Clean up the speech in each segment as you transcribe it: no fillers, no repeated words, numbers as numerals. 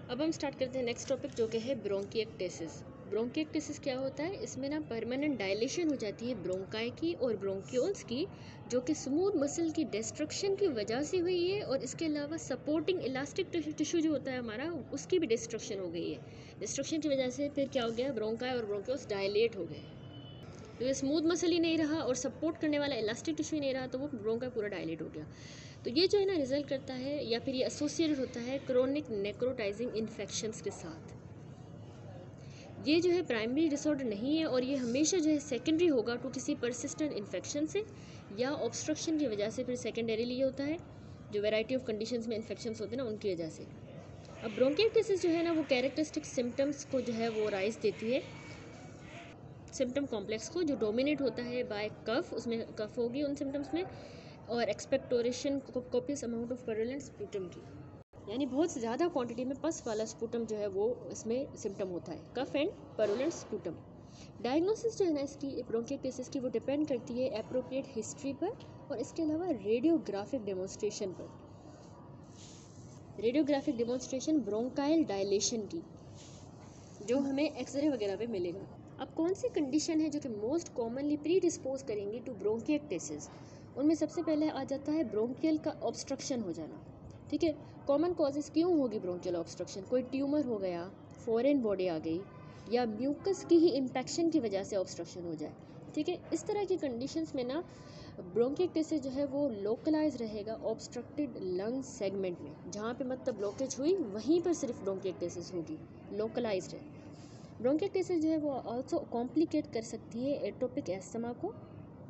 अब हम स्टार्ट करते हैं नेक्स्ट टॉपिक जो कि है ब्रोंकिएक्टेसिस। ब्रोंकिएक्टेसिस क्या होता है? इसमें ना परमानेंट डायलेशन हो जाती है ब्रोंकाई की और ब्रोंक्यूल्स की, जो कि स्मूथ मसल की डिस्ट्रक्शन की वजह से हुई है, और इसके अलावा सपोर्टिंग इलास्टिक टिश्यू जो होता है हमारा, उसकी भी डिस्ट्रक्शन हो गई है। डिस्ट्रक्शन की वजह से फिर क्या हो गया, ब्रोंकाई और ब्रोंक्यूल्स डायलेट हो गए। तो ये स्मूथ मसल ही नहीं रहा और सपोर्ट करने वाला इलास्टिक टिश्यू ही नहीं रहा, तो वो ब्रोंकाई पूरा डायलेट हो गया। तो ये जो है ना रिजल्ट करता है या फिर ये एसोसिएटेड होता है क्रोनिक नेक्रोटाइजिंग इन्फेक्शंस के साथ। ये जो है प्राइमरी डिसऑर्डर नहीं है, और ये हमेशा जो है सेकेंडरी होगा टू किसी परसिस्टेंट इन्फेक्शन से या ऑब्स्ट्रक्शन की वजह से। फिर सेकेंडरीली ये होता है जो वैरायटी ऑफ कंडीशंस में इन्फेक्शंस होते हैं ना, उनकी वजह से। अब ब्रोंकिएक्टेसिस जो है ना वो कैरेक्टरिस्टिक सिम्टम्स को जो है वो राइज देती है, सिम्टम कॉम्प्लेक्स को, जो डोमिनेट होता है बाय कफ, उसमें कफ होगी उन सिम्टम्स में, और expectoration copious amount of purulent sputum की, यानी बहुत ज़्यादा क्वांटिटी में पस वाला स्पूटम जो है वो इसमें सिम्टम होता है, कफ एंड परलेंट स्पूटम। डायग्नोसिस जो है ना इसकी ब्रोंकिएक्टेसिस की वो डिपेंड करती है एप्रोप्रिएट हिस्ट्री पर, और इसके अलावा रेडियोग्राफिक डेमोन्स्ट्रेशन पर। रेडियोग्राफिक डेमोन्स्ट्रेशन ब्रोंकाइल डायलेशन की, जो हमें एक्सरे वगैरह पे मिलेगा। अब कौन सी कंडीशन है जो कि मोस्ट कॉमनली प्री डिस्पोज करेंगी टू ब्रोंकिएक्टेसिस? उनमें सबसे पहले आ जाता है ब्रोंकियल का ऑब्स्ट्रक्शन हो जाना। ठीक है, कॉमन कॉजेज़ क्यों होगी ब्रोंकियल ऑब्स्ट्रक्शन? कोई ट्यूमर हो गया, फॉरेन बॉडी आ गई, या म्यूकस की ही इन्फेक्शन की वजह से ऑब्स्ट्रक्शन हो जाए। ठीक है, इस तरह की कंडीशंस में ना ब्रोंकिएक्टेसिस जो है वो लोकलाइज रहेगा ऑब्स्ट्रक्टेड लंग सेगमेंट में, जहाँ पे मतलब ब्लॉकेज हुई वहीं पर सिर्फ ब्रोंकिएक्टेसिस होगी, लोकलाइज्ड है। ब्रोंकिएक्टेसिस जो है वो आल्सो कॉम्प्लिकेट कर सकती है एटोपिक एस्थमा को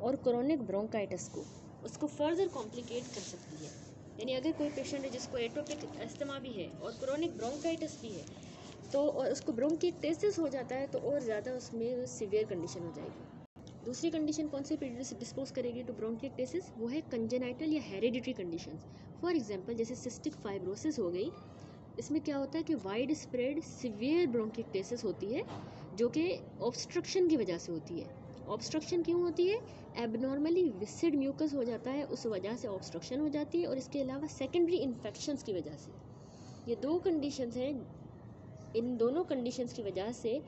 और क्रोनिक ब्रोंकाइटिस को, उसको फर्दर कॉम्प्लिकेट कर सकती है। यानी अगर कोई पेशेंट है जिसको एटोपिक एस्थमा भी है और क्रोनिक ब्रोंकाइटिस भी है, तो और उसको ब्रोंकिएक्टेसिस हो जाता है, तो और ज़्यादा उसमें सीवियर कंडीशन हो जाएगी। दूसरी कंडीशन कौन सी डिस्पोज करेगी टू ब्रोंकिएक्टेसिस? वो है कंजेनाइटल या हेरिडिटरी कंडीशंस। फॉर एग्जांपल जैसे सिस्टिक फाइब्रोसिस हो गई, इसमें क्या होता है कि वाइड स्प्रेड सिवियर ब्रोंकिएक्टेसिस होती है, जो कि ऑब्स्ट्रक्शन की वजह से होती है। ऑब्स्ट्रक्शन क्यों होती है? एबनॉर्मली विसिड म्यूकस हो जाता है, उस वजह से ऑब्स्ट्रक्शन हो जाती है, और इसके अलावा सेकेंडरी इन्फेक्शंस की वजह से। ये दो कंडीशंस हैं, इन दोनों कंडीशंस की वजह से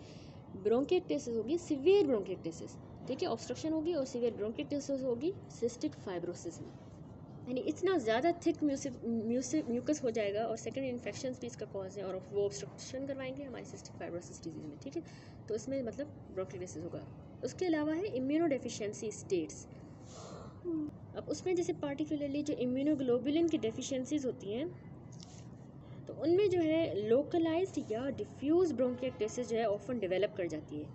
ब्रोंकिएक्टेसिस होगी, सिवियर ब्रोंकिएक्टेसिस। ठीक है, ऑब्स्ट्रक्शन होगी और सिवियर ब्रोंकिएक्टेसिस होगी सिस्टिक फाइब्रोसिस में, यानी इतना ज़्यादा थिक म्यूकस हो जाएगा, और सेकेंडरी इन्फेक्शंस भी इसका कॉज है, और वो ऑब्स्ट्रक्शन करवाएंगे हमारी सिस्टिक फाइब्रोसिस डिजीज़ में। ठीक है, तो इसमें मतलब ब्रोंकिएक्टेसिस होगा। उसके अलावा है इम्यूनोडेफिशिएंसी स्टेट्स। अब उसमें जैसे पार्टिकुलरली जो इम्यूनोग्लोबुलिन की डेफिशिएंसीज होती हैं, तो उनमें जो है लोकलाइज्ड या डिफ्यूज ब्रोंकिएक्टेसिस जो है ऑफन डेवलप कर जाती है,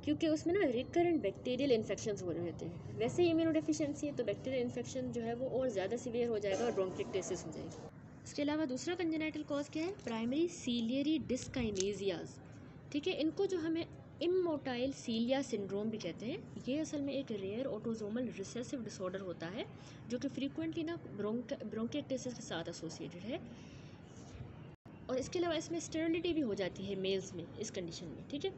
क्योंकि उसमें ना रिकरेंट बैक्टीरियल इन्फेक्शंस हो रहे होते हैं। वैसे ही इम्यूनोडेफिशिएंसी है तो बैक्टीरियल इन्फेक्शन जो है वो और ज़्यादा सीवियर हो जाएगा और ब्रोंकिएक्टेसिस हो जाएगी। इसके अलावा दूसरा कंजेनाइटल कॉज क्या है? Primary ciliary dyskinesias. ठीक है, इनको जो हमें इमोटाइल सीलिया सिंड्रोम भी कहते हैं। ये असल में एक रेयर ऑटोजोमल रिसेसिव डिसऑर्डर होता है, जो कि फ्रीक्वेंटली ना ब्रोंकिएक्टेसिस के साथ एसोसिएटेड है, और इसके अलावा इसमें स्टेरिलिटी भी हो जाती है मेल्स में इस कंडीशन में। ठीक है,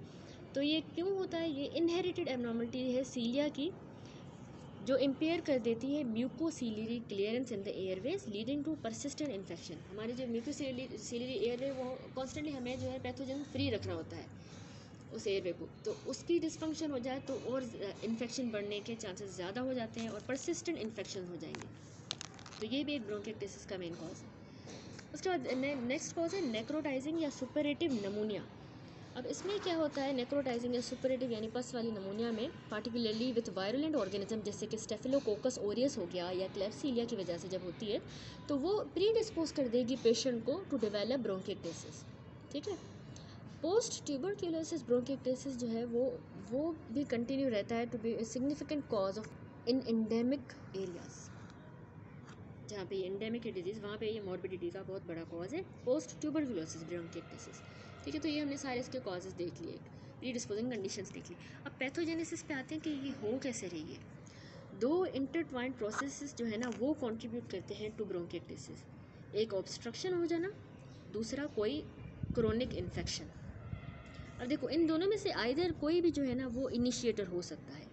तो ये क्यों होता है? ये इनहेरिटेड एबनॉर्मलिटी है सीलिया की, जो इम्पेयर कर देती है mucociliary clearance in the airways leading to persistent infection. हमारी जो म्यूकोसीलियरी एयरवे वो कॉन्स्टेंटली हमें जो है पैथोजन फ्री रखना होता है उस एयरवे को, तो उसकी डिसफंक्शन हो जाए तो और इन्फेक्शन बढ़ने के चांसेस ज़्यादा हो जाते हैं और परसिस्टेंट इन्फेक्शन हो जाएंगे। तो ये भी एक ब्रोंकिएक्टेसिस का मेन कॉज है। उसके बाद नेक्स्ट कॉज है नेक्रोटाइजिंग या सुपरेटिव नमूनिया। अब इसमें क्या होता है? नेक्रोटाइजिंग या सुपरेटिव यानी पस वाली नमूनिया में पार्टिकुलरली विथ वायरुलेंट ऑर्गेनिज्म जैसे कि स्टेफिलोकोकस ओरियस हो गया या क्लेब्सिलिया की वजह से जब होती है, तो वो प्री डिस्पोज कर देगी पेशेंट को टू डेवलप ब्रोंकिएक्टेसिस। ठीक है, पोस्ट ट्यूबरक्यूलोसिस ब्रोंकिएक्टेसिस जो है वो भी कंटिन्यू रहता है to be significant cause of in endemic areas. जहाँ पे ये एंडेमिक है डिजीज़, वहाँ पे ये मॉर्बिडिटी का बहुत बड़ा कॉज है, पोस्ट ट्यूबरक्यूलोसिस ब्रोंकिएक्टेसिस। ठीक है, तो ये हमने सारे इसके कॉजेज़ देख लिए, प्री डिस्पोजिंग कंडीशंस देख ली। अब पैथोजेनेसिस पे आते हैं कि ये हो कैसे रही है। दो इंटरट्वाइंड प्रोसेसेस जो है ना वो कंट्रीब्यूट करते हैं टू ब्रोंकिएक्टेसिस। एक ऑब्स्ट्रक्शन हो जाना, दूसरा कोई क्रोनिक इन्फेक्शन। अब देखो इन दोनों में से आइदर कोई भी जो है ना वो इनिशिएटर हो सकता है,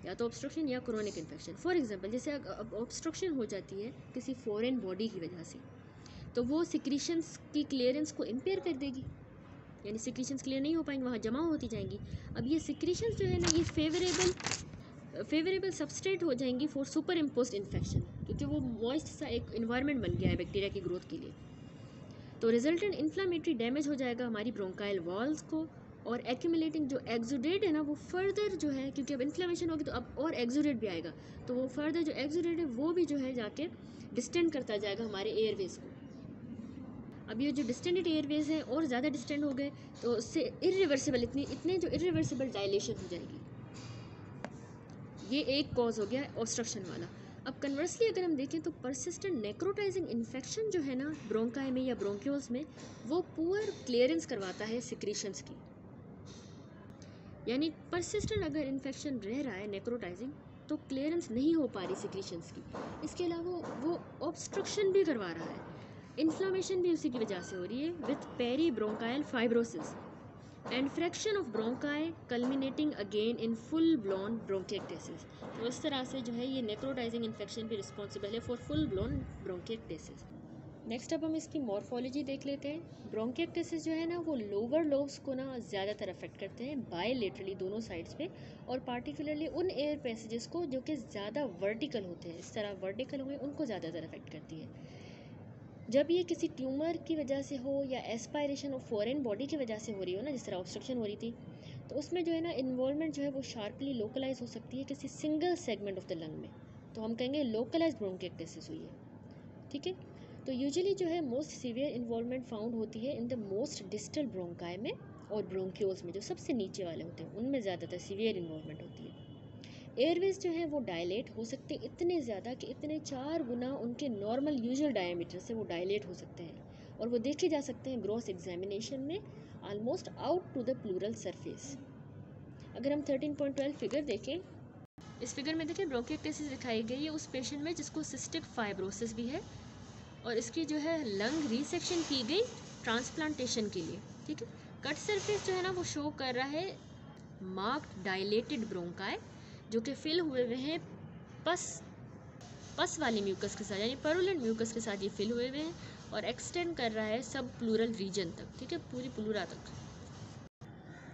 या तो ऑब्स्ट्रक्शन या क्रोनिक इन्फेक्शन। फॉर एग्जांपल जैसे अब ऑब्स्ट्रक्शन हो जाती है किसी फॉरेन बॉडी की वजह से, तो वो सिक्रीशंस की क्लियरेंस को इम्पेयर कर देगी, यानी सिक्रीशंस क्लियर नहीं हो पाएंगी, वहाँ जमा होती जाएंगी। अब ये सिक्रीशंस जो है ना, ये फेवरेबल सबस्ट्रेट हो जाएंगी फॉर सुपर इम्पोज्ड इन्फेक्शन, क्योंकि वो मॉइस्ट सा एक इन्वायरमेंट बन गया है बैक्टीरिया की ग्रोथ के लिए। तो रिजल्टेंट इन्फ्लामेटरी डैमेज हो जाएगा हमारी ब्रोंकाइल वॉल्स को, और एक्यूमुलेटिंग जो एक्सुडेट है ना वो फर्दर जो है, क्योंकि अब इन्फ्लेमेशन होगी तो अब और एक्सुडेट भी आएगा, तो वो फर्दर जो एक्सुडेट है वो भी जो है जाके डिस्टेंड करता जाएगा हमारे एयरवेज को। अब ये जो डिस्टेंडेड एयरवेज हैं और ज़्यादा डिस्टेंड हो गए तो उससे इरिवर्सिबल इतने जो इरिवर्सिबल डायलेशन हो जाएगी। ये एक कॉज हो गया ऑब्स्ट्रक्शन वाला। अब कन्वर्सली अगर हम देखें तो परसिस्टेंट नेक्रोटाइजिंग इन्फेक्शन जो है ना ब्रोंकाई में या ब्रोंक्यूल्स में, वो पुअर क्लियरेंस करवाता है सिक्रीशंस की, यानी परसिस्टेंट अगर इन्फेक्शन रह रहा है नेक्रोटाइजिंग तो क्लियरेंस नहीं हो पा रही सिक्रीशंस की। इसके अलावा वो ऑब्स्ट्रक्शन भी करवा रहा है, इन्फ्लामेशन भी उसी की वजह से हो रही है with peribronchial fibrosis and fraction of bronchi culminating again in full blown bronchiectasis. तो इस तरह से जो है ये नेक्रोटाइजिंग इन्फेक्शन भी रिस्पॉन्सिबल है for full blown bronchiectasis. Next अब हम इसकी मॉर्फोलॉजी देख लेते हैं। ब्रोंकिएक्टेसिस जो है ना वो लोअर लोब्स को ना ज़्यादातर अफेक्ट करते हैं बायलेटरली दोनों साइड्स पे, और पार्टिकुलरली उन एयर पैसेजेस को जो कि ज़्यादा वर्टिकल होते हैं, इस तरह वर्टिकल हुए उनको ज़्यादातर अफेक्ट करती है। जब ये किसी ट्यूमर की वजह से हो या एस्पायरेशन ऑफ फॉरेन बॉडी की वजह से हो रही हो ना, जिस तरह ऑब्स्ट्रक्शन हो रही थी, तो उसमें जो है ना इन्वॉल्वमेंट जो है वो शार्पली लोकलाइज हो सकती है किसी single segment of the lung में, तो हम कहेंगे लोकलाइज ब्रोंकिएक्टेसिस हुई है। ठीक है, तो यूजुअली जो है मोस्ट सीवियर इन्वॉल्वमेंट फाउंड होती है in the most distal bronchi में और ब्रोंक्यूल्स में, जो सबसे नीचे वाले होते हैं उनमें ज़्यादातर सीवियर इन्वॉल्वमेंट होती है। एयरवेज जो है वो डायलेट हो सकते हैं इतने ज़्यादा कि इतने 4 गुना उनके नॉर्मल यूजुअल डायमीटर से वो डायलेट हो सकते हैं, और वो देखे जा सकते हैं ग्रॉस एग्जामिनेशन में almost out to the pleural surface. अगर हम 13.12 फिगर देखें, इस फिगर में देखिए ब्रोंकिएक्टेसिस दिखाई गई है उस पेशेंट में जिसको सिस्टिक फाइब्रोसिस भी है, और इसकी जो है लंग रिसेक्शन की गई ट्रांसप्लांटेशन के लिए। ठीक है, कट सरफेस जो है ना वो शो कर रहा है मार्क्ड डायलेटेड ब्रोंकाई जो कि फिल हुए हैं पस वाली म्यूकस के साथ, यानी परुलेंट म्यूकस के साथ ये फिल हुए हैं, और एक्सटेंड कर रहा है सब प्लूरल रीजन तक। ठीक है, पूरी प्लूरा तक।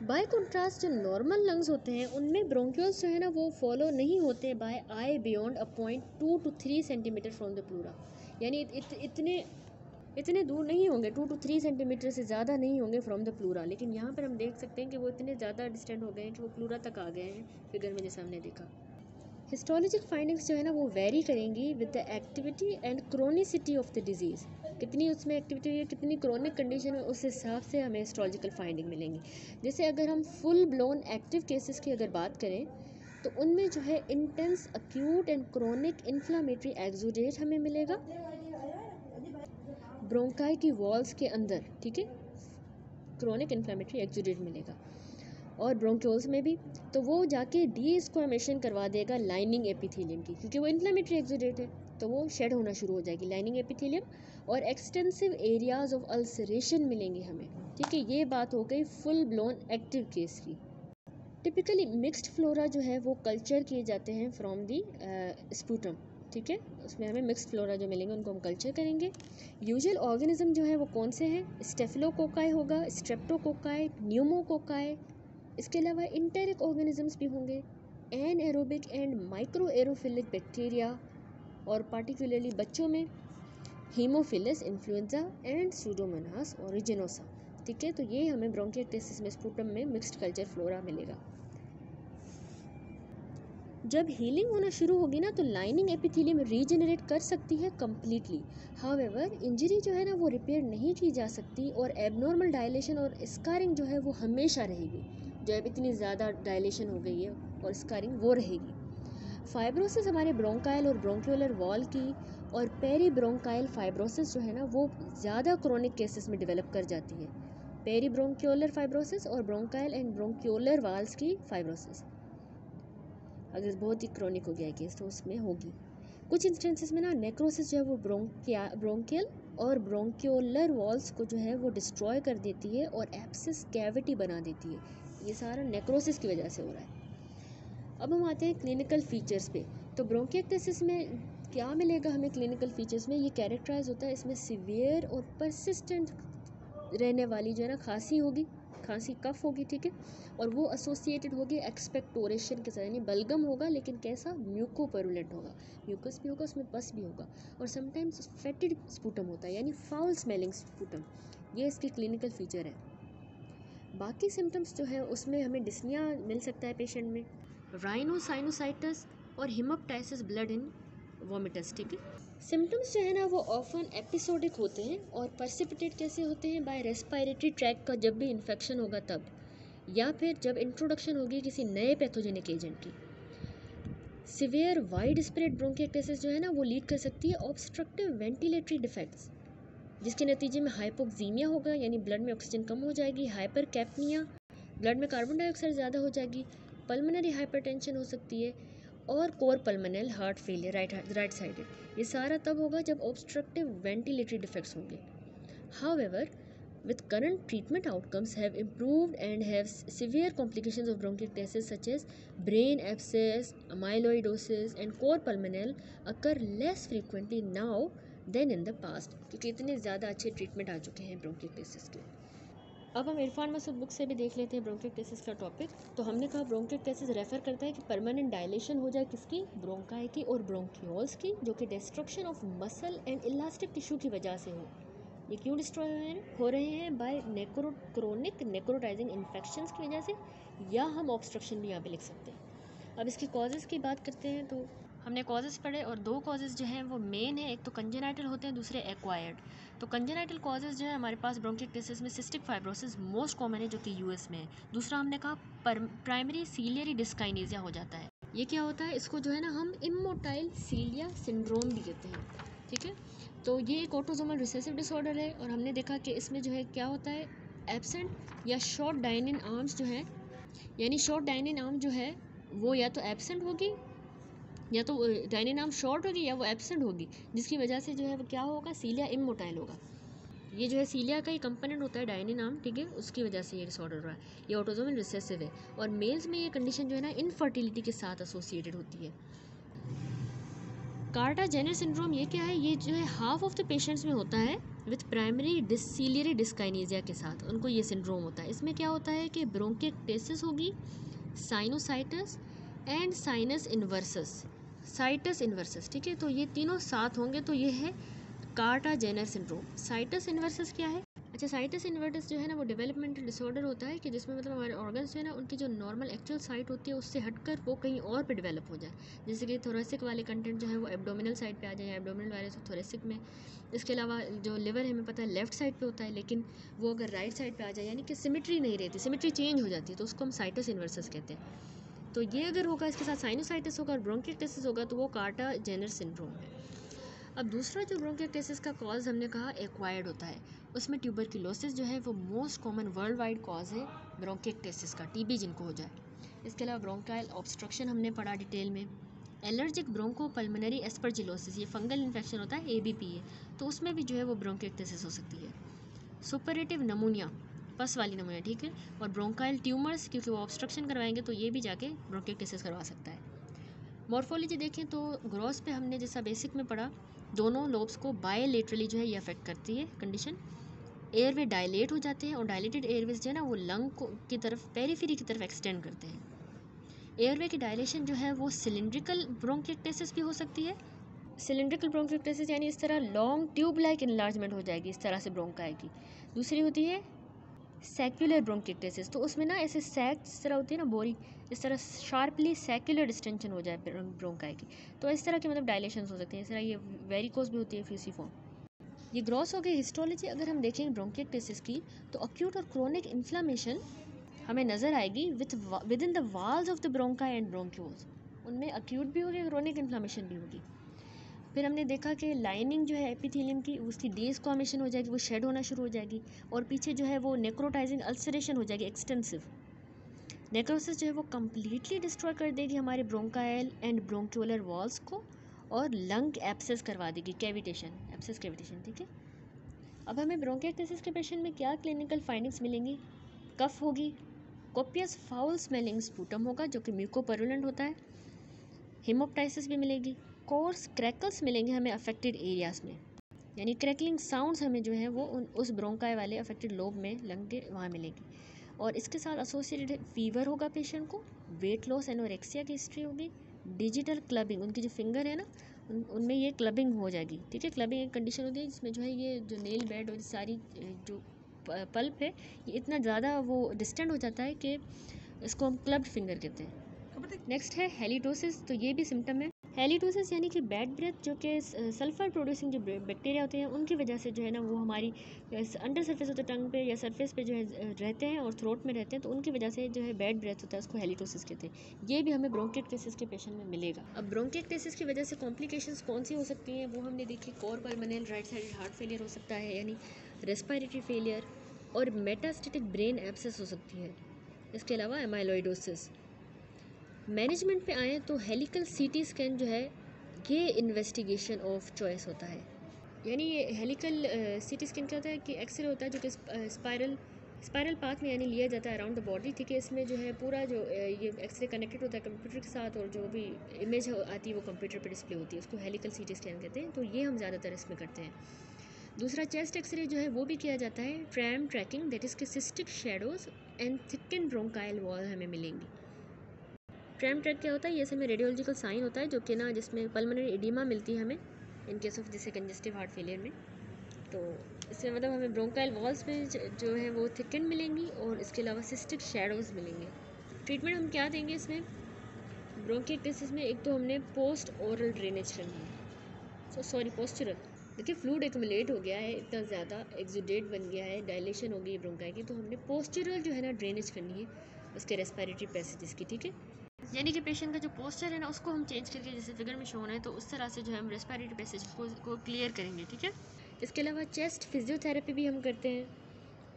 बाय कंट्रास्ट जो नॉर्मल लंग्स होते हैं उनमें ब्रोंक्यूल्स जो है ना वो फॉलो नहीं होते by eye beyond a point 2 to 3 centimetre from the pleura, यानी इतने दूर नहीं होंगे, 2 to 3 सेंटीमीटर से ज़्यादा नहीं होंगे फ्रॉम द प्लूरा। लेकिन यहाँ पर हम देख सकते हैं कि वो इतने ज़्यादा डिस्टेंट हो गए हैं कि वो प्लूरा तक आ गए हैं, फिगर में जैसे हमने देखा। हिस्टोलॉजिक फाइंडिंग्स जो है ना वो वेरी करेंगी with the activity and chronicity of the disease, कितनी उसमें एक्टिविटी है, कितनी क्रोनिक कंडीशन है, उस हिसाब से हमें हिस्टोलॉजिकल फाइंडिंग मिलेंगी। जैसे अगर हम फुल ब्लोन एक्टिव केसेस की अगर बात करें तो उनमें जो है intense acute and chronic inflammatory exudate हमें मिलेगा ब्रोंकाई की वॉल्स के अंदर। ठीक है, क्रोनिक इन्फ्लामेटरी एक्सुडेट मिलेगा, और ब्रोंक्यूल्स में भी, तो वो जाके डीस्क्वामेशन करवा देगा लाइनिंग एपिथेलियम की, क्योंकि वो इन्फ्लेमेटरी एक्सुडेट है तो वो शेड होना शुरू हो जाएगी लाइनिंग एपिथेलियम, और एक्सटेंसिव एरियाज ऑफ अल्सरेशन मिलेंगे हमें। ठीक है, ये बात हो गई फुल ब्लोन एक्टिव केस की। टिपिकली मिक्स्ड फ्लोरा जो है वो कल्चर किए जाते हैं फ्रॉम दी स्पूटम। ठीक है, उसमें हमें मिक्स्ड फ्लोरा जो मिलेंगे उनको हम कल्चर करेंगे। यूजुअल ऑर्गेनिज्म जो है वो कौन से हैं, स्टेफिलोकोकाई होगा, स्ट्रेप्टोकोकाई, न्यूमोकोकाई, इसके अलावा इंटेरिक ऑर्गेनिजम्स भी होंगे, anaerobic and micro aerophilic bacteria, और पार्टिकुलरली बच्चों में हीमोफिलस इन्फ्लुएंजा एंड सूडोमोनास ओरिजिनोसा। ठीक है, तो ये हमें ब्रोंकिएक्टेसिस में स्पूटम में मिक्स्ड कल्चर फ्लोरा मिलेगा। जब हीलिंग होना शुरू होगी ना तो लाइनिंग एपिथेलियम रीजनरेट कर सकती है कम्प्लीटली। हाउएवर इंजरी जो है ना वो रिपेयर नहीं की जा सकती, और एबनॉर्मल डायलेशन और स्कारिंग जो है वो हमेशा रहेगी। जो अब इतनी ज़्यादा डायलेशन हो गई है और स्कारिंग वो रहेगी। फाइब्रोसिस हमारे ब्रोंकाइल और ब्रोंक्यूलर वॉल की, और पेरी ब्रोंकाइल फाइब्रोसिस जो है ना वो ज़्यादा क्रोनिक केसेस में डेवलप कर जाती है। पेरी ब्रोंक्यूलर फाइब्रोसिस और ब्रोंकाइल एंड ब्रोंक्यूलर वाल्स की फाइब्रोसिस अगर बहुत ही क्रोनिक हो गया है केस तो उसमें होगी। कुछ इंस्टेंसेस में ना नेक्रोसिस जो है वो ब्रोंकियल और ब्रोंक्यूलर वॉल्स को जो है वो डिस्ट्रॉय कर देती है और एब्सिस कैविटी बना देती है। ये सारा नेक्रोसिस की वजह से हो रहा है। अब हम आते हैं क्लिनिकल फीचर्स पे। तो ब्रोंकिएक्टेसिस में क्या मिलेगा हमें क्लिनिकल फीचर्स में, ये कैरेक्टराइज होता है, इसमें सीवियर और परसिस्टेंट रहने वाली जो है ना खांसी होगी, खांसी कफ होगी, ठीक है, और वो एसोसिएटेड होगी एक्सपेक्टोरेशन के साथ, यानी बलगम होगा लेकिन कैसा, म्यूकोपरुलेंट होगा, म्यूकस भी होगा, उसमें पस भी होगा, और समटाइम्स फेटिड स्पूटम होता है, यानी फाउल स्मेलिंग स्पूटम। ये इसकी क्लिनिकल फीचर है। बाकी सिम्टम्स जो है उसमें हमें डिस्निया मिल सकता है पेशेंट में, राइनोसाइनोसाइटिस और हिमोप्टाइसिस ब्लड इन वोमिटस, ठीक है। सिम्टम्स जो है ना वो ऑफन एपिसोडिक होते हैं और परसिपिटेट कैसे होते हैं, बाय रेस्पिरेटरी ट्रैक का जब भी इन्फेक्शन होगा तब, या फिर जब इंट्रोडक्शन होगी किसी नए पैथोजेनिक एजेंट की। सिवियर वाइड स्प्रेड ब्रोंकिएक्टाइटिस जो है ना वो लीड कर सकती है ऑब्स्ट्रक्टिव वेंटिलेटरी डिफेक्ट्स, जिसके नतीजे में हाइपोक्सीमिया होगा, यानी ब्लड में ऑक्सीजन कम हो जाएगी, हाइपर कैप्निया, ब्लड में कार्बन डाइऑक्साइड ज़्यादा हो जाएगी, पल्मोनरी हाइपरटेंशन हो सकती है, और cor pulmonale heart failure right sided. ये सारा तब होगा जब ऑब्स्ट्रक्टिव वेंटिलेटरी डिफेक्ट्स होंगे। However, with current treatment outcomes have improved and have severe complications of bronchiectasis such as brain abscess, amyloidosis and core pulmonale occur less frequently now than in the past, क्योंकि इतने ज़्यादा अच्छे treatment आ चुके हैं ब्रोंकिएक्टासिस के। अब हम इरफान मसूद बुक से भी देख लेते हैं ब्रोंकिएक्टासिस का टॉपिक। तो हमने कहा ब्रोंकिएक्टासिस रेफर करता है कि परमानेंट डायलेशन हो जाए किसकी, ब्रोंकाई की और ब्रोंक्यूल्स की, जो कि destruction of muscle and elastic tissue की वजह से हो। ये क्यों डिस्ट्रॉय हो रहे हैं, बाय क्रोनिक नेक्रोटाइजिंग इन्फेक्शंस की वजह से, या हम ऑब्स्ट्रक्शन भी यहाँ पे लिख सकते हैं। अब इसकी कॉजेज़ की बात करते हैं तो हमने कॉजेज़ पढ़े और दो कॉजेज़ जो हैं वो मेन है, एक तो कंजेनाइटल होते हैं, दूसरे एक्वायर्ड। तो कंजेनाइटल कॉजेज़ जो है हमारे पास ब्रोंकिएक्टासिस में सिस्टिक फाइब्रोसिस मोस्ट कॉमन है, जो कि यूएस में है। दूसरा हमने कहा प्राइमरी सीलियरी डिस्काइनेसिया हो जाता है। ये क्या होता है, इसको जो है ना हम इमोटाइल सीलिया सिंड्रोम भी कहते हैं, ठीक है। तो ये एक ऑटोसोमल रिसेसिव डिसऑर्डर है और हमने देखा कि इसमें जो है क्या होता है, एब्सेंट या शॉर्ट डायनिन आर्म्स जो है, यानी शॉर्ट डायनिन आर्म जो है वो या तो एब्सेंट होगी, या तो डायनिन आर्म शॉर्ट होगी या वो एब्सेंट होगी, जिसकी वजह से जो है वो क्या होगा, सीलिया इमोटाइल होगा। ये जो है सीलिया का ही कंपोनेंट होता है डायनिन आर्म, ठीक है, उसकी वजह से ये डिसऑर्डर हो रहा है। ये ऑटोसोमल रिसेसिव है और मेल्स में ये कंडीशन जो है ना इनफर्टिलिटी के साथ एसोसिएटेड होती है। कार्टा जेनर सिंड्रोम ये क्या है, ये जो है हाफ ऑफ द पेशेंट्स में होता है विथ प्राइमरी सीलियरी डिस्काइनेसिया के साथ, उनको ये सिंड्रोम होता है। इसमें क्या होता है कि ब्रोंकिएक्टासिस होगी, साइनोसाइटिस एंड साइनस इन्वर्सस, साइटस इन्वर्सस, ठीक है, तो ये तीनों साथ होंगे, तो ये है कार्टा जेनर सिंड्रोम। साइटस इन्वर्सस क्या है, अच्छा, साइटस इन्वर्सस जो है ना वो डेवलपमेंटल डिसऑर्डर होता है कि जिसमें मतलब हमारे ऑर्गन्स जो है ना उनकी जो नॉर्मल एक्चुअल साइट होती है उससे हटकर वो कहीं और पे डेवलप हो जाए, जैसे कि थोरेसिक वाले कंटेंट जो है वो एब्डोमिनल साइड पे आ जाए, एब्डोमिनल वाले तो थोरेसिक में। इसके अलावा जो लिवर है हमें पता है लेफ्ट साइड पे होता है, लेकिन वो अगर राइट साइड पे आ जाए यानी कि सिमेट्री नहीं रहती, सिमेट्री चेंज हो जाती है, तो उसको हम साइटस इन्वर्सस कहते हैं। तो ये अगर होगा, इसके साथ साइनोसाइटिस होगा और ब्रोंकिएक्टासिस होगा, तो वो कार्टा जेनर सिंड्रोम है। अब दूसरा जो ब्रोंकिएक्टासिस का कॉज हमने कहा एक्वायर्ड होता है, उसमें ट्यूबरक्लोसिस जो है वो most common world wide cause है ब्रोंकिएक्टासिस का, टीबी जिनको हो जाए। इसके अलावा ब्रोंकाइल ऑब्स्ट्रक्शन हमने पढ़ा डिटेल में, एलर्जिक ब्रोंकोपल्मोनरी एस्परजिलोसिस, ये फंगल इन्फेक्शन होता है, एबीपी है, तो उसमें भी जो है वो ब्रोंकिएक्टासिस हो सकती है। सुपरेटिव नमूनिया, पस वाली नमूनिया, ठीक है, और ब्रोंकाइल ट्यूमर्स, क्योंकि वो ऑब्स्ट्रक्शन करवाएंगे तो ये भी जाके ब्रोंकिएक्टासिस करवा सकता है। मॉर्फोलॉजी देखें तो ग्रॉस पे हमने जैसा बेसिक में पढ़ा, दोनों लोब्स को बायलेटरली जो है ये अफेक्ट करती है कंडीशन। एयरवे डायलेट हो जाते हैं और डायलेटेड एयरवेज जो है ना वो लंग को की तरफ, पेरिफेरी की तरफ एक्सटेंड करते हैं। एयरवे की डायलेशन जो है वो सिलिंड्रिकल ब्रोंकिएक्टासिस भी हो सकती है। सिलिंड्रिकल ब्रोंकिएक्टासिस यानी इस तरह लॉन्ग ट्यूब लाइक इनलार्जमेंट हो जाएगी, इस तरह से ब्रोंकाई की। दूसरी होती है सैक्युलर ब्रोंकिएक्टासिस, तो उसमें ना ऐसे सैक जिस तरह होती है ना बोरी, इस तरह शार्पली सैक्युलर डिस्टेंशन हो जाए ब्रोंकाई की, तो इस तरह के मतलब डायलेशन हो सकते हैं। इस तरह ये वेरिकोस भी होती है फ्यूसिफॉर्म। ये ग्रॉस हो गई हिस्टोलॉजी। अगर हम देखें ब्रोंकिएक्टासिस की तो अक्यूट और क्रोनिक इन्फ्लामेशन हमें नज़र आएगी within the walls of the bronchi and bronchioles, उनमें अक्यूट भी होगी, क्रोनिक इन्फ्लामेशन भी होगी। फिर हमने देखा कि लाइनिंग जो है एपिथेलियम की उसकी डिस्कॉमेशन हो जाएगी, वो शेड होना शुरू हो जाएगी, और पीछे जो है वो नेक्रोटाइजिंग अल्सरेशन हो जाएगी एक्सटेंसिव। नेक्रोसिस जो है वो कम्प्लीटली डिस्ट्रॉय कर देगी हमारे ब्रोंकाइल एंड ब्रोंक्यूलर वॉल्स को, और लंग एब्सेस करवा देगी, कैविटेशन, एब्सेस कैविटेशन, ठीक है। अब हमें ब्रोंकिएक्टासिस के पेशेंट में क्या क्लिनिकल फाइंडिंग्स मिलेंगी, कफ होगी, कोपियस फाउल स्मेलिंग स्पूटम होगा जो कि म्यूकोपरुलेंट होता है, हिमोप्टाइसिस भी मिलेगी, कोर्स क्रैकल्स मिलेंगे हमें अफेक्टेड एरियाज़ में, यानी क्रैकलिंग साउंड्स हमें जो है वो उस ब्रोंकाई वाले अफेक्टेड लोब में लंग के वहाँ मिलेगी। और इसके साथ एसोसिएटेड फीवर होगा पेशेंट को, वेट लॉस एनोरेक्सिया की हिस्ट्री होगी, डिजिटल क्लबिंग, उनकी जो फिंगर है ना उनमें ये क्लबिंग हो जाएगी, ठीक है। क्लबिंग एक कंडीशन होती है जिसमें जो है ये जो नेल बेड और सारी जो पल्प है ये इतना ज़्यादा वो डिस्टेंट हो जाता है कि इसको हम क्लब्ड फिंगर कहते हैं। नेक्स्ट है हेलिटोसिस, तो ये भी सिम्टम है। हेलिटोसिस यानी कि बैड ब्रेथ, जो कि सल्फर प्रोड्यूसिंग जो बैक्टीरिया होते हैं उनकी वजह से जो है ना वो हमारी अंडर सरफेस होता है टंग पे या सरफेस पे जो है रहते हैं और थ्रोट में रहते हैं, तो उनकी वजह से जो है बैड ब्रेथ होता है, उसको हेलिटोसिस कहते हैं। ये भी हमें ब्रोंकिएक्टेसिस के पेशेंट में मिलेगा। अब ब्रोंकिएक्टेसिस की वजह से कॉम्प्लिकेशंस कौन सी हो सकती हैं वो हमने देखी। Cor pulmonale right side heart failure हो सकता है, यानी रेस्पिरेटरी फेलियर, और मेटास्टेटिक ब्रेन एब्सेस हो सकती है। इसके अलावा एमाइलोइडोसिस। मैनेजमेंट पे आए तो हेलिकल सीटी स्कैन जो है ये इन्वेस्टिगेशन ऑफ चॉइस होता है। यानी ये हेलिकल सीटी स्कैन क्या होता है कि एक्सरे होता है जो कि स्पायरल पाथ में यानी लिया जाता है अराउंड द बॉडी, ठीक है। इसमें जो है पूरा जो ये एक्सरे कनेक्टेड होता है कंप्यूटर के साथ और जो भी इमेज आती है वो कंप्यूटर पर डिस्प्ले होती है, उसको हेलिकल सीटी स्कैन कहते हैं। तो ये हम ज़्यादातर इसमें करते हैं। दूसरा चेस्ट एक्सरे जो है वो भी किया जाता है। ट्रैम ट्रैकिंग, दैट इज़ के cystic shadows and thicken bronchial wall हमें मिलेंगी। ट्रैम ट्रैक क्या होता है, ये इसमें रेडियोलॉजिकल साइन होता है जो कि ना जिसमें पल्मोनरी एडिमा मिलती है हमें इन केस ऑफ जैसे कंजेस्टिव हार्ट फेलियर में। तो इसमें मतलब हमें ब्रोंकाइल वॉल्स पे जो है वो थिकन मिलेंगी और इसके अलावा सिस्टिक शेडोज़ मिलेंगे। ट्रीटमेंट हम क्या देंगे इसमें ब्रोंकिएक्टेसिस में, एक तो हमने पोस्ट ओरल ड्रेनेज करनी है, सॉरी पोस्चरल। देखिए फ्लूइड एक्युमुलेट हो गया है इतना ज़्यादा, एक्सुडेट बन गया है, डायलेशन हो गई है ब्रोंकाई की, तो हमने पोस्चरल जो है ना ड्रेनेज करनी है उसके रेस्पिरेटरी पैसेजेस की, ठीक है। यानी कि पेशेंट का जो पोस्चर है ना उसको हम चेंज करके जैसे फिगर में शो होना है तो उस तरह से जो है हम रेस्पिरेटरी पैसेज को क्लियर करेंगे, ठीक है। इसके अलावा चेस्ट फिजियोथेरेपी भी हम करते हैं,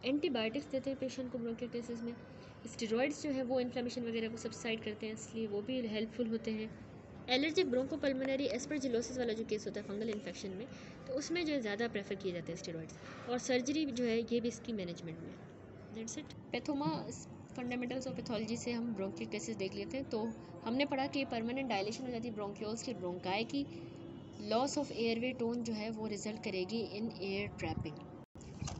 एंटीबायोटिक्स देते हैं पेशेंट को ब्रोंकिएक्टेसिस में। स्टेरॉइड्स जो है वो इन्फ्लेमेशन वगैरह को सबसाइड करते हैं, इसलिए वो भी हेल्पफुल होते हैं। एलर्जिक ब्रोंकोपल्मोनरी एस्परजिलोसिस वाला जो केस होता है फंगल इन्फेक्शन में, तो उसमें जो है ज़्यादा प्रेफर किए जाते हैं स्टेरॉइड्स, और सर्जरी जो है ये भी इसकी मैनेजमेंट में। That's it. Pathoma fundamentals of pathology से हम ब्रोंकिएक्टेसिस देख लेते हैं। तो हमने पढ़ा कि परमानेंट डायलेशन हो जाती है ब्रोंक्यूल्स की, ब्रोंकाई की। लॉस ऑफ एयरवे टोन जो है वो रिजल्ट करेगी इन एयर ट्रैपिंग,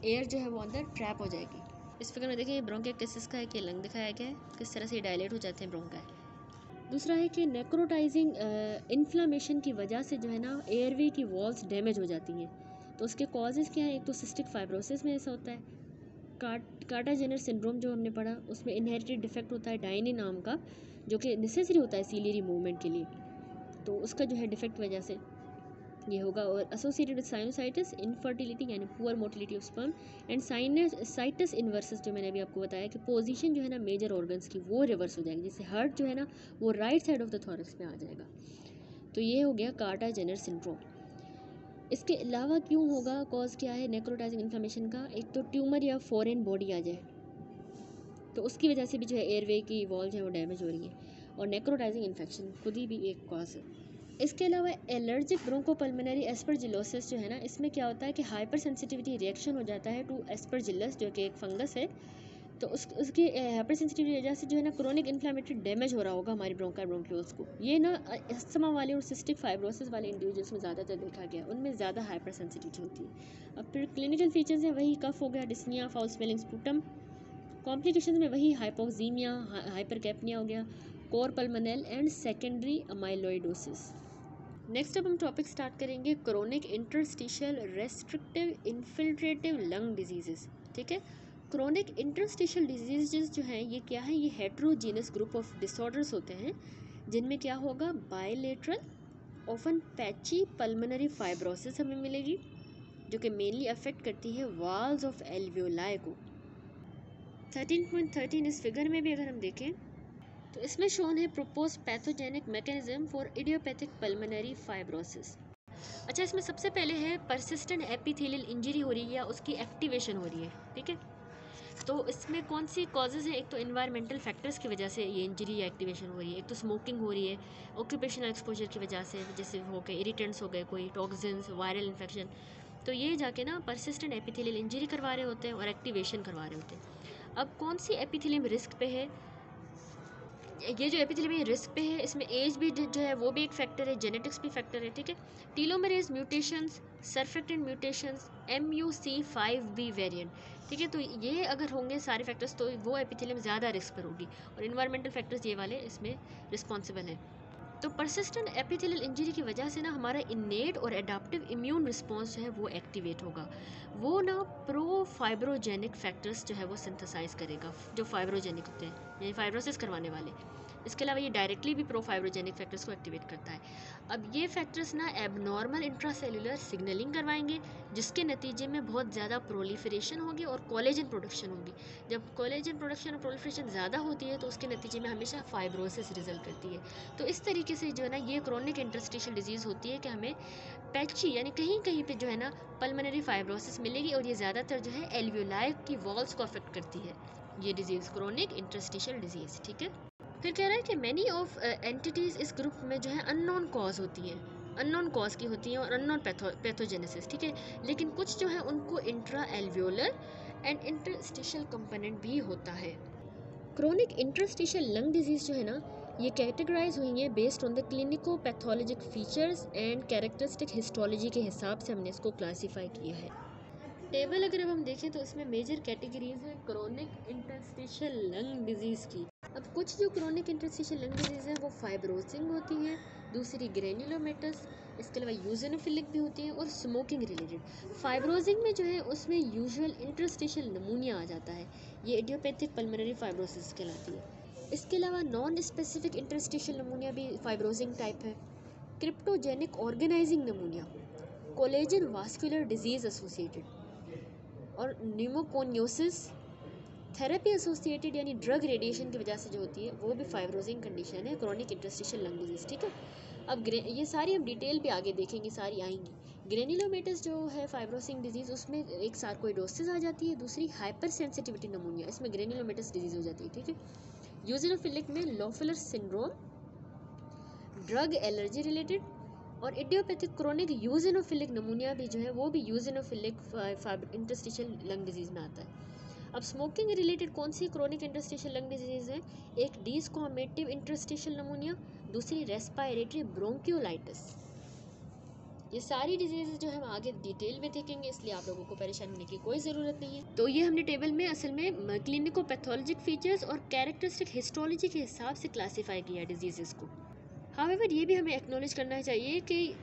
एयर जो है वो अंदर ट्रैप हो जाएगी। इस फिगर में देखिए ब्रोंकिएक्टेसिस का है कि लंग दिखाया गया है, किस तरह से डायलेट हो जाते हैं ब्रोंकाई। दूसरा है कि नेक्रोटाइजिंग इन्फ्लामेशन की वजह से जो है ना एयरवे की वॉल्स डैमेज हो जाती हैं। तो उसके कॉजेज़ क्या है, एक तो सिस्टिक फाइब्रोसिस में ऐसा होता है। कार्टा जेनर सिंड्रोम जो हमने पढ़ा उसमें इनहेरिटेड डिफेक्ट होता है डायनी नाम का, जो कि नेसेसरी होता है सीलियरी मूवमेंट के लिए, तो उसका जो है डिफेक्ट वजह से ये होगा। और एसोसिएटेड विद साइनोसाइटिस, इनफर्टिलिटी यानी poor motility of sperm, and sinusitis inversus जो मैंने अभी आपको बताया कि पोजीशन जो है ना मेजर ऑर्गन्स की वो रिवर्स हो जाएगी, जिससे हार्ट जो है ना वो right side of the thorax में आ जाएगा। तो ये हो गया कार्टा जेनर सिंड्रोम। इसके अलावा क्यों होगा, कॉज क्या है नेक्रोटाइजिंग इन्फ्लेमेशन का, एक तो ट्यूमर या फॉरेन बॉडी आ जाए तो उसकी वजह से भी जो है एयरवे की वॉल जो है वो डैमेज हो रही है, और नेक्रोटाइजिंग इन्फेक्शन खुद ही भी एक कॉज है। इसके अलावा एलर्जिक ब्रोंकोपल्मोनरी एस्परजिलोसिस जो है ना, इसमें क्या होता है कि हाइपर सेंसिटिविटी रिएक्शन हो जाता है टू एस्परजिलस जो कि एक फंगस है। तो उसकी हाइपर सेंसिटिविटी वजह से जो है ना क्रोनिक इन्फ्लेमेटरी डैमेज हो रहा होगा हमारी ब्रोंकाई ब्रोंक्यूल्स को। ये ना अस्थमा वाले और सिस्टिक फाइब्रोसिस वाले इंडिविजुअल्स में ज़्यादातर देखा गया, उनमें ज़्यादा हाइपर सेंसिटिविटी होती है। अब फिर क्लिनिकल फीचर्स हैं वही कफ हो गया, dyspnoea, foul smelling sputum. Complications में वही हाइपोक्सीमिया, हाइपरकैप्निया हो गया, cor pulmonale and secondary amyloidosis. Next अब हम टॉपिक स्टार्ट करेंगे chronic interstitial restrictive infiltrative lung diseases, ठीक है। क्रोनिक इंटरस्टिशियल डिजीजेस जो हैं ये क्या है, ये हेट्रोजीनस ग्रुप ऑफ डिसऑर्डर्स होते हैं जिनमें क्या होगा bilateral often patchy pulmonary fibrosis हमें मिलेगी, जो कि मेनली अफेक्ट करती है वाल्स ऑफ एल्वियोलाई को। 13.13 इस फिगर में भी अगर हम देखें तो इसमें शोन है propose pathogenic mechanism for idiopathic pulmonary fibrosis. अच्छा, इसमें सबसे पहले है परसिस्टेंट एपिथेलियल इंजरी हो रही है या उसकी एक्टिवेशन हो रही है, ठीक है। तो इसमें कौन सी कॉजेज़ हैं, एक तो इन्वायरमेंटल फैक्टर्स की वजह से ये इंजरी या एक्टिवेशन हो रही है, एक तो स्मोकिंग हो रही है, ऑक्यूपेशनल एक्सपोजर की वजह से जैसे हो गए इरिटेंट्स हो गए, कोई टॉक्सिन्स, वायरल इन्फेक्शन, तो ये जाके ना परसिस्टेंट एपिथेलियल इंजरी करवा रहे होते हैं और एक्टिवेशन करवा रहे होते हैं। अब कौन सी एपिथेलियम रिस्क पे है, ये जो एपिथेलियम है रिस्क पे है, इसमें एज भी जो है वो भी एक फैक्टर है, जेनेटिक्स भी फैक्टर है, ठीक है। Telomerase mutations, surfactant mutations, MUC5B variant, ठीक है। तो ये अगर होंगे सारे फैक्टर्स तो वो एपिथेलियम ज़्यादा रिस्क पर होगी, और इन्वायरमेंटल फैक्टर्स ये वाले इसमें रिस्पॉन्सिबल हैं। तो परसिस्टेंट एपिथेलियल इंजरी की वजह से ना हमारा इनेट और एडाप्टिव इम्यून रिस्पॉन्स जो है वो एक्टिवेट होगा। वो ना प्रो फाइब्रोजेनिक फैक्टर्स जो है वो सिंथेसाइज करेगा, जो फाइब्रोजेनिक होते हैं यानी फाइब्रोसिस करवाने वाले। इसके अलावा ये डायरेक्टली भी प्रो फाइब्रोजेनिक फैक्टर्स को एक्टिवेट करता है। अब ये फैक्टर्स ना एबनॉर्मल इंट्रासेलुलर सिग्नलिंग करवाएंगे, जिसके नतीजे में बहुत ज़्यादा प्रोलिफरेशन होगी और कोलेजन प्रोडक्शन होगी। जब कोलेजन प्रोडक्शन और प्रोलिफरेशन ज़्यादा होती है तो उसके नतीजे में हमेशा फाइब्रोसिस रिजल्ट करती है। तो इस तरीके से जो है ना ये क्रोनिक इंटरस्टिशियल डिजीज़ होती है कि हमें पैची यानी कहीं कहीं पे जो है ना पल्मोनरी फाइब्रोसिस मिलेगी, और ये ज़्यादातर जो है एल्वियोलाई की वॉल्स को अफेक्ट करती है ये डिजीज़, क्रोनिक इंटरस्टिशियल डिजीज़, ठीक है। फिर कह रहा है कि मैनी ऑफ एंटिटीज़ इस ग्रुप में जो है अननोन कॉज होती हैं, अननोन कॉज की होती हैं और अननोन पैथोजेनेसिस, ठीक है। लेकिन कुछ जो है उनको intra alveolar and interstitial component भी होता है। क्रोनिक इंटरस्टिशियल लंग डिजीज़ जो है ना ये कैटेगराइज हुई है based on the clinico pathologic features and characteristic histology के हिसाब से हमने इसको क्लासीफाई किया है। टेबल अगर अब हम देखें तो इसमें मेजर कैटेगरीज है क्रोनिक इंटरस्टिशियल लंग डिजीज़ की। अब कुछ जो क्रोनिक इंटरस्टिशियल लंग डिजीज़ है वो फाइब्रोसिंग होती हैं, दूसरी ग्रेन्युलोमेटस, इसके अलावा यूजेनोफिलिक भी होती हैं और स्मोकिंग रिलेटेड। फाइब्रोसिंग में जो है उसमें यूजुअल इंटरस्टिशियल नमूनिया आ जाता है, ये इडियोपैथिक पल्मोनरी फाइब्रोसिस कहलाती है। इसके अलावा नॉन स्पेसिफिक इंटरस्टिशियल नमूनिया भी फाइब्रोसिंग टाइप है। Cryptogenic organising pneumonia, collagen vascular disease associated, और न्यूमोकोनियोसिस थेरेपी एसोसिएटेड यानी ड्रग रेडिएशन की वजह से जो होती है वो भी फाइब्रोसिंग कंडीशन है, क्रोनिक इंटरस्टिशियल लंग डिजीज़, ठीक है। अब ये सारी हम डिटेल पे आगे देखेंगे, सारी आएंगी। ग्रेन्युलोमेटस जो है फाइब्रोसिंग डिजीज़ उसमें एक सार्कोइडोसिस आ जाती है, दूसरी हाइपर सेंसिटिविटी नमूनिया, इसमें ग्रेन्युलोमेटस डिजीज़ हो जाती है, ठीक है। यूजिनोफिलिक में लोफुलर सिंड्रोम, ड्रग एलर्जी रिलेटेड, और इडियोपैथिक क्रोनिक यूजिनोफिलिक नमूनिया भी जो है वो भी यूजिनोफिलिक इंटरस्टिशियल लंग डिजीज़ में आता है। अब स्मोकिंग रिलेटेड कौन सी क्रोनिक इंटरस्टिशियल लंग डिजीज़ है, एक डिस्कॉमेटिव इंटरस्टिशियल नमूनिया, दूसरी रेस्पायरेटरी ब्रोंकियोलाइटिस। ये सारी डिजीज़ जो है हम आगे डिटेल में देखेंगे, इसलिए आप लोगों को परेशान होने की कोई ज़रूरत नहीं है। तो ये हमने टेबल में असल में क्लिनिको पैथोलॉजिक फीचर्स और कैरेक्टरिस्टिक हिस्टोलॉजी के हिसाब से क्लासीफाई किया है डिजीज़ को। हाउएवर ये भी हमें एक्नॉलेज करना चाहिए कि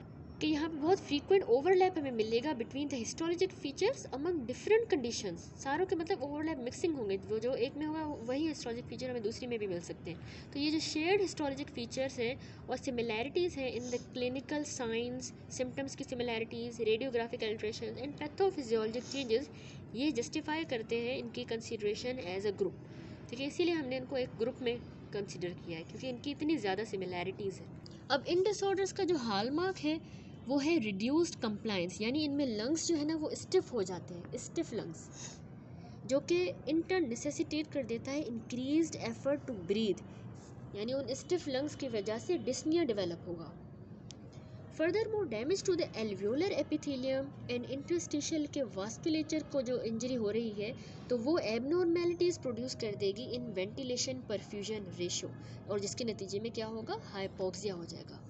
यहाँ पे बहुत फ्रीक्वेंट ओवरलैप हमें मिलेगा between the histologic features among different conditions. सारों के मतलब ओवरलैप मिक्सिंग होंगे, वो जो एक में होगा वही हिस्टोलॉजिक फीचर हमें दूसरी में भी मिल सकते हैं। तो ये जो शेयर्ड हिस्टोलॉजिक फीचर्स हैं और सिमिलैरिटीज़ हैं in the clinical science, symptoms की similarities, radiographic alteration and pathophysiologic changes, ये जस्टिफाई करते हैं इनकी कंसिडरेशन एज अ ग्रुप, ठीक है। इसीलिए हमने इनको एक ग्रुप में कंसिडर किया है क्योंकि इनकी इतनी ज़्यादा सिमिलैरिटीज़ है। अब इन डिसऑर्डर्स का जो हॉलमार्क है वो है रिड्यूस्ड कंप्लायंस, यानी इनमें लंग्स जो है ना वो स्टिफ हो जाते हैं, स्टिफ लंग्स, जो कि इंटर नेसेसिटेट कर देता है इंक्रीज्ड एफर्ट टू ब्रीथ, यानी उन स्टिफ लंग्स की वजह से डिस्निया डेवलप होगा। Furthermore damage to the alveolar epithelium and interstitial के वास्कुलेचर को जो इंजरी हो रही है तो वो एबनॉर्मेलिटीज़ प्रोड्यूस कर देगी इन वेंटिलेशन परफ्यूजन रेशो, और जिसके नतीजे में क्या होगा, हाइपोक्सिया हो जाएगा।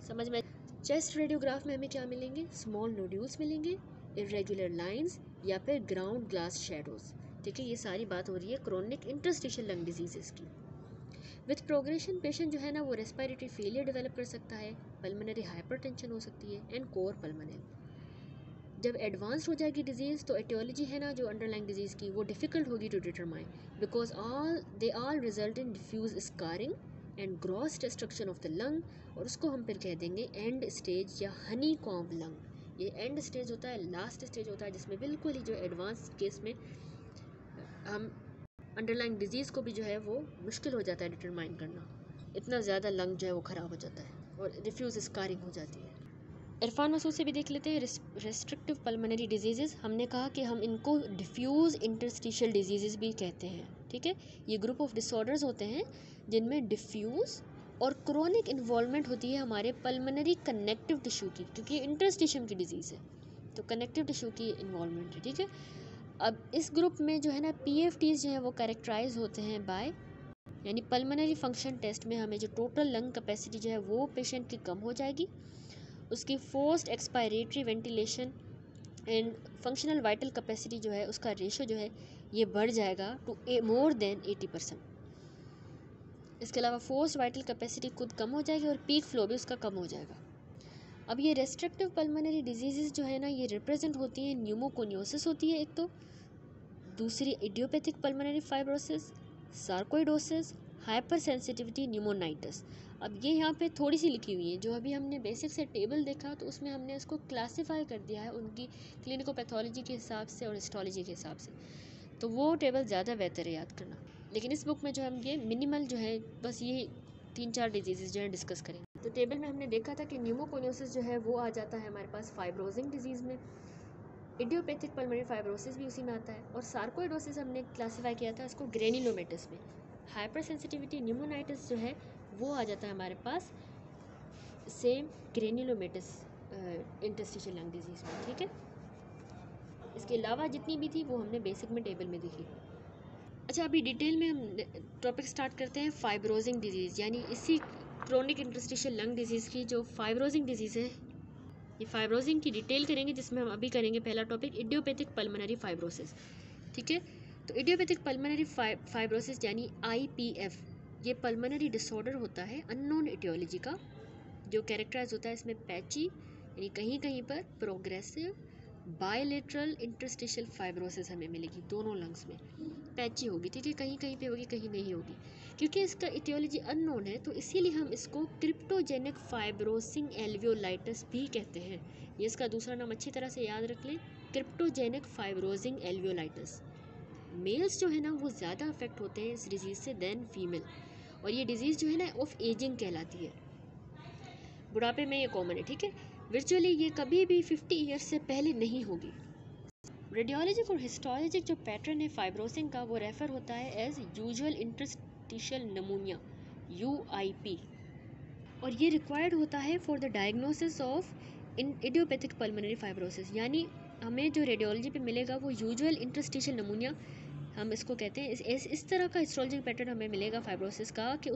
समझ में। चेस्ट रेडियोग्राफ में हमें क्या मिलेंगे, स्मॉल नोड्यूल्स मिलेंगे, इरेगुलर लाइंस या फिर ग्राउंड ग्लास शेडोज, ठीक है। ये सारी बात हो रही है क्रोनिक इंटरस्टिशियल लंग डिजीज़ की। विथ प्रोग्रेशन पेशेंट जो है ना वो रेस्पिरेटरी फेलियर डेवलप कर सकता है, पल्मोनरी हाइपरटेंशन हो सकती है एंड कोर पल्मोनल। जब एडवांस्ड हो जाएगी डिजीज़ तो एटियोलॉजी है ना जो अंडरलाइंग डिजीज़ की वो डिफ़िकल्ट होगी to determine, because they all result in diffuse scarring and gross destruction of the lung, और उसको हम फिर कह देंगे एंड स्टेज या हनी कॉम्ब लंग। ये एंड स्टेज होता है, लास्ट स्टेज होता है, जिसमें बिल्कुल ही जो एडवांस केस में हम अंडरलाइंग डिजीज़ को भी जो है वो मुश्किल हो जाता है डिटरमाइन करना, इतना ज़्यादा लंग जो है वो ख़राब हो जाता है और डिफ्यूज़ स्कारिंग हो जाती है। इरफान मसूद से भी देख लेते हैं रेस्ट्रिक्टिव पल्मोनरी डिजीज़। हमने कहा कि हम इनको डिफ्यूज़ इंटरस्टिशियल डिजीज़ भी कहते हैं, ठीक है। ये ग्रुप ऑफ डिसऑर्डर्स होते हैं जिनमें डिफ्यूज़ और क्रोनिक इन्वॉल्वमेंट होती है हमारे पल्मोनरी कनेक्टिव टिश्यू की, क्योंकि इंटरस्टिशियम की डिजीज़ है तो कनेक्टिव टिश्यू की इन्वॉल्वमेंट है, ठीक है। अब इस ग्रुप में जो है ना PFTs जो है वो कैरेक्टराइज होते हैं बाय यानी पल्मोनरी फंक्शन टेस्ट में हमें जो टोटल लंग कैपेसिटी जो है वो पेशेंट की कम हो जाएगी, उसकी forced expiratory ventilation and functional vital capacity जो है उसका रेशो जो है ये बढ़ जाएगा टू मोर देन 80%। इसके अलावा फोर्स्ड वाइटल कैपेसिटी खुद कम हो जाएगी और पीक फ्लो भी उसका कम हो जाएगा। अब ये रेस्ट्रिक्टिव पल्मोनरी डिजीज़ जो है ना, ये रिप्रेजेंट होती हैं, न्यूमोकोनियोसिस होती है एक तो, दूसरी idiopathic pulmonary fibrosis, sarcoidosis, hypersensitivity pneumonitis. अब ये यहाँ पे थोड़ी सी लिखी हुई है, जो अभी हमने बेसिक से टेबल देखा तो उसमें हमने इसको क्लासीफाई कर दिया है उनकी क्लिनिकोपैथोलॉजी के हिसाब से और हिस्टोलॉजी के हिसाब से, तो वो टेबल ज़्यादा बेहतर है याद करना। लेकिन इस बुक में जो हम ये मिनिमल जो है बस ये 3-4 डिजीज़ जो है डिस्कस करेंगे। तो टेबल में हमने देखा था कि न्यूमोकोनियोसिस जो है वो आ जाता है हमारे पास फाइब्रोजिंग डिजीज़ में, इडियोपैथिक पल्मोनरी फाइब्रोसिस भी उसी में आता है, और सार्कोइडोसिस हमने क्लासीफाई किया था इसको ग्रेन्युलोमेटस में। हाइपर सेंसिटिविटी न्यूमोनाइटिस जो है वो आ जाता है हमारे पास सेम ग्रेन्युलोमेटस इंटरस्टिशियल लंग डिजीज़ में, ठीक है। इसके अलावा जितनी भी थी वो हमने बेसिक में टेबल में देखी। अच्छा, अभी डिटेल में हम टॉपिक स्टार्ट करते हैं फाइब्रोजिंग डिजीज़, यानी इसी क्रोनिक इंटरस्टिशियल लंग डिजीज़ की जो फाइब्रोजिंग डिजीज़ है, ये फाइब्रोजिंग की डिटेल करेंगे, जिसमें हम अभी करेंगे पहला टॉपिक इडियोपैथिक पल्मोनरी फाइब्रोसिस, ठीक है। तो इडियोपैथिक पल्मोनरी फाइब्रोसिस यानी IPF, ये पल्मोनरी डिसऑर्डर होता है अननोन इटियोलॉजी का, जो कैरेक्टराइज होता है इसमें पैची यानी कहीं कहीं पर प्रोग्रेसिव बायलेटरल इंटरस्टिशियल फाइब्रोसिस हमें मिलेगी, दोनों लंग्स में पैची होगी, ठीक है, कहीं कहीं पे होगी कहीं नहीं होगी। क्योंकि इसका इटियोलॉजी अननोन है तो इसीलिए हम इसको क्रिप्टोजेनिक फाइब्रोसिंग एल्वियोलाइटिस भी कहते हैं। ये इसका दूसरा नाम अच्छी तरह से याद रख लें, क्रिप्टोजेनिक फाइब्रोसिंग एल्वियोलाइटिस। मेल्स जो है ना वो ज़्यादा अफेक्ट होते हैं इस डिज़ीज़ से देन फीमेल, और ये डिज़ीज़ जो है ना ऑफ एजिंग कहलाती है, बुढ़ापे में ये कॉमन है, ठीक है। वर्चुअली ये कभी भी 50 ईयर्स से पहले नहीं होगी। रेडियोलॉजिक और हिस्टोलॉजिक जो पैटर्न है फाइब्रोसिंग का वो रेफर होता है as usual interstitial pneumonia UIP, और ये रिक्वायर्ड होता है for the diagnosis of idiopathic pulmonary fibrosis. यानी हमें जो रेडियोलॉजी पे मिलेगा वो यूजुअल इंटरस्टिशियल निमोनिया हम इसको कहते हैं। इस तरह का हिस्टोलॉजिक पैटर्न हमें मिलेगा फाइब्रोसिस का कि